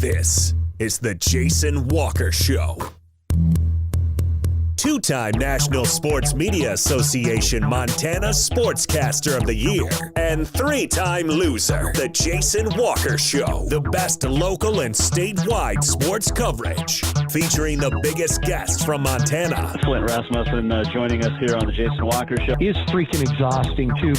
This is the Jason Walker Show. Two-time National Sports Media Association Montana Sportscaster of the Year and three-time loser, the Jason Walker Show. The best local and statewide sports coverage, featuring the biggest guests from Montana. Flint Rasmussen joining us here on the Jason Walker Show. He's freaking exhausting, too.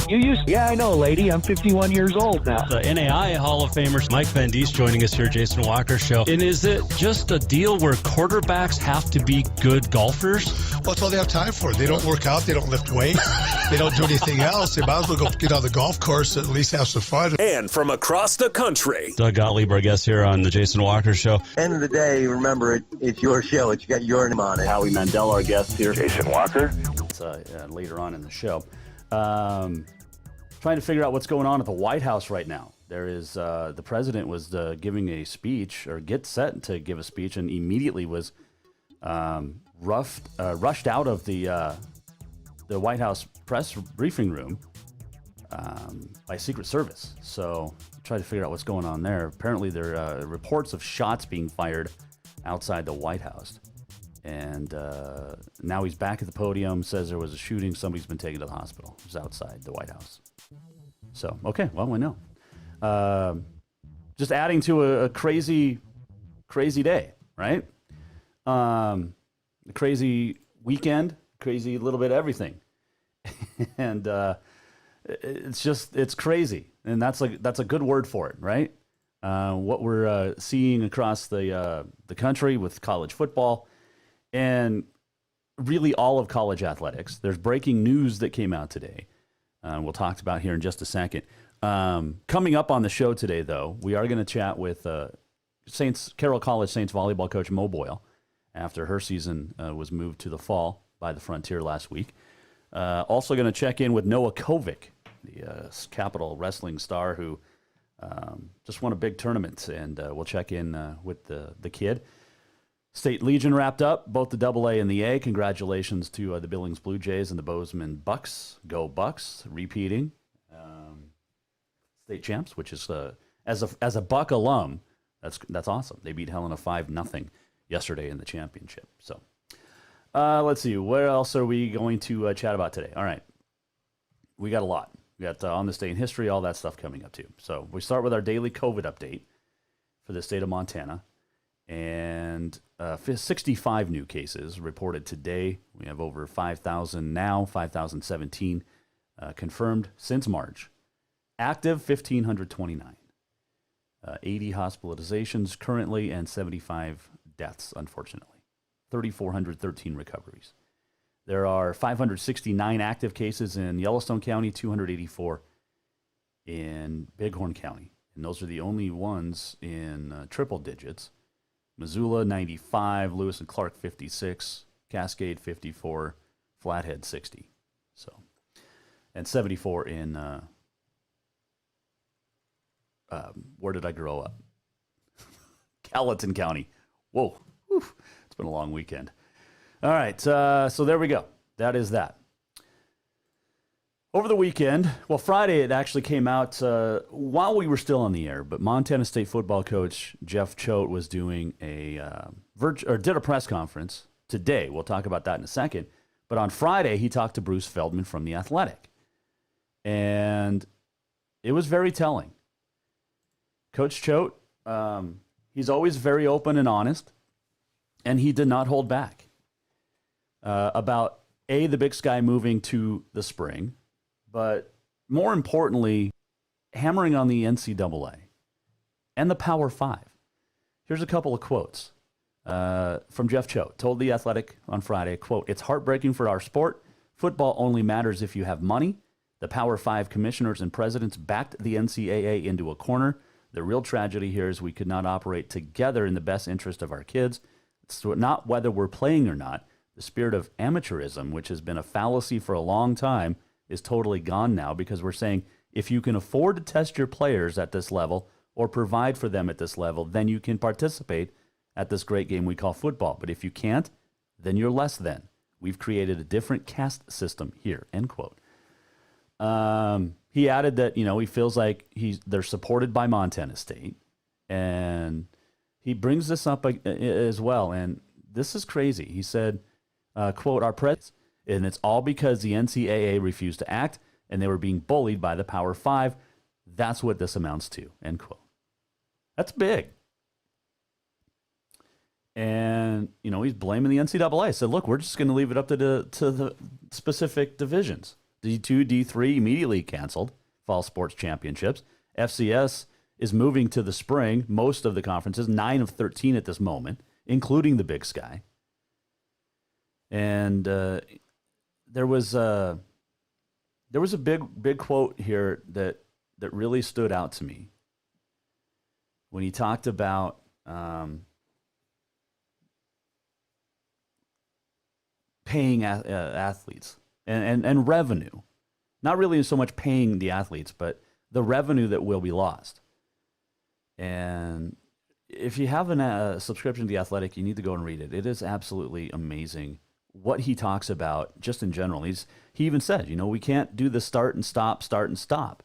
Yeah, I know, lady. I'm 51 years old now. The NAI Hall of Famer Mike Van Diest joining us here, Jason Walker Show. And is it just a deal where quarterbacks have to be good golfers? Well, that's all they have time for. They don't work out. They don't lift weights. They don't do anything else. They might as well go get on the golf course and at least have some fun. And from across the country, Doug Gottlieb, our guest here on the Jason Walker Show. End of the day, remember, it's your show. It's got your name on it. Howie Mandel, our guest here. Jason Walker. It's, later on in the show. Trying to figure out what's going on at the White House right now. There is the president was giving a speech, or get set to give a speech, and immediately was rushed out of the White House press briefing room by Secret Service. So try to figure out what's going on there. Apparently there are reports of shots being fired outside the White House. And now he's back at the podium, says there was a shooting. Somebody's been taken to the hospital. It was outside the White House. So, okay, well, we know. Just adding to a crazy day, right? A crazy weekend, crazy little bit of everything. And it's crazy. And that's a good word for it, right? What we're seeing across the country with college football and really all of college athletics. There's breaking news that came out today. We'll talk about here in just a second. Coming up on the show today, though, we are going to chat with Carroll College Saints volleyball coach Mo Boyle after her season was moved to the fall by the Frontier last week. Also going to check in with Noah Kovic, the Capital Wrestling star who just won a big tournament, and we'll check in with the kid. State Legion wrapped up, both the AA and the A. Congratulations to the Billings Blue Jays and the Bozeman Bucks. Go Bucks, repeating state champs, which is as a Buck alum, that's awesome. They beat Helena 5-0 yesterday in the championship. So let's see, what else are we going to chat about today? All right, we got a lot. We got on this day in history, all that stuff coming up too. So we start with our daily COVID update for the state of Montana. And 65 new cases reported today. We have over 5,000 now, 5,017 confirmed since March. Active, 1,529. 80 hospitalizations currently and 75 deaths, unfortunately. 3,413 recoveries. There are 569 active cases in Yellowstone County, 284 in Bighorn County. And those are the only ones in triple digits. Missoula, 95, Lewis and Clark, 56, Cascade, 54, Flathead, 60. So, and 74 in, where did I grow up? Gallatin County. Whoa, whew, it's been a long weekend. All right, so there we go. That is that. Over the weekend, well, Friday it actually came out while we were still on the air, but Montana State football coach Jeff Choate was doing did a press conference today. We'll talk about that in a second. But on Friday, he talked to Bruce Feldman from The Athletic. And it was very telling. Coach Choate, he's always very open and honest, and he did not hold back about, the Big Sky moving to the spring, but more importantly, hammering on the NCAA and the Power Five. Here's a couple of quotes from Jeff Choate. Told The Athletic on Friday, quote, "It's heartbreaking for our sport. Football only matters if you have money. The Power Five commissioners and presidents backed the NCAA into a corner. The real tragedy here is we could not operate together in the best interest of our kids. It's not whether we're playing or not. The spirit of amateurism, which has been a fallacy for a long time, is totally gone now because we're saying if you can afford to test your players at this level or provide for them at this level, then you can participate at this great game we call football. But if you can't, then you're less than. We've created a different caste system here," end quote. He added that, he feels like they're supported by Montana State, and he brings this up as well, and this is crazy. He said, quote, our president, and it's all because the NCAA refused to act, and they were being bullied by the Power Five. That's what this amounts to, end quote. That's big. And, you know, he's blaming the NCAA. He said, look, we're just going to leave it up to the specific divisions. D2, D3 immediately canceled fall sports championships. FCS is moving to the spring, most of the conferences, 9 of 13 at this moment, including the Big Sky. And there was a big quote here that really stood out to me when he talked about paying athletes and revenue. Not really so much paying the athletes, but the revenue that will be lost. And if you have a subscription to The Athletic, you need to go and read it. It is absolutely amazing what he talks about just in general. He even said, you know, we can't do the start and stop.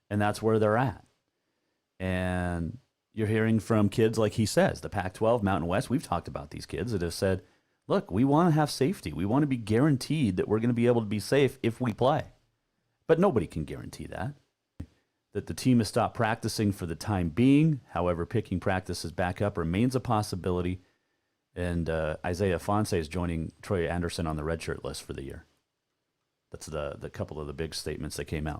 And that's where they're at. And you're hearing from kids like he says, the Pac-12, Mountain West. We've talked about these kids that have said, look, we want to have safety. We want to be guaranteed that we're going to be able to be safe if we play. But nobody can guarantee that. That the team has stopped practicing for the time being. However, picking practices back up remains a possibility. And Isaiah Fonse is joining Troy Anderson on the redshirt list for the year. That's the couple of the big statements that came out.